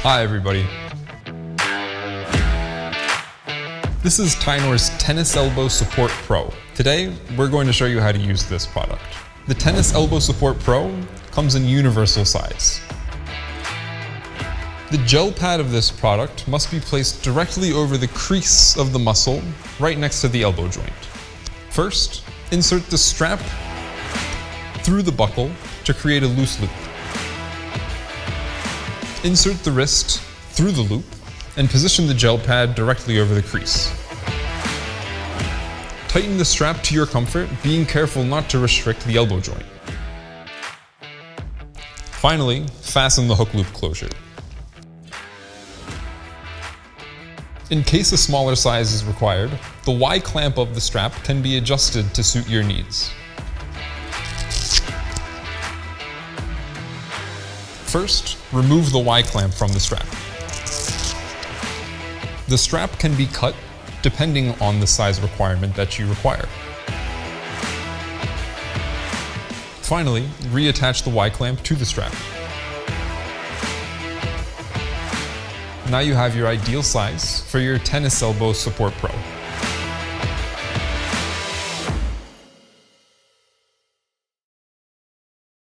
Hi everybody. This is Tynor's Tennis Elbow Support Pro. Today, we're going to show you how to use this product. The Tennis Elbow Support Pro comes in universal size. The gel pad of this product must be placed directly over the crease of the muscle right next to the elbow joint. First, insert the strap through the buckle to create a loose loop. Insert the wrist through the loop and position the gel pad directly over the crease. Tighten the strap to your comfort, being careful not to restrict the elbow joint. Finally, fasten the hook loop closure. In case a smaller size is required, the Y clamp of the strap can be adjusted to suit your needs. First, remove the Y clamp from the strap. The strap can be cut depending on the size requirement that you require. Finally, reattach the Y clamp to the strap. Now you have your ideal size for your Tennis Elbow Support Pro.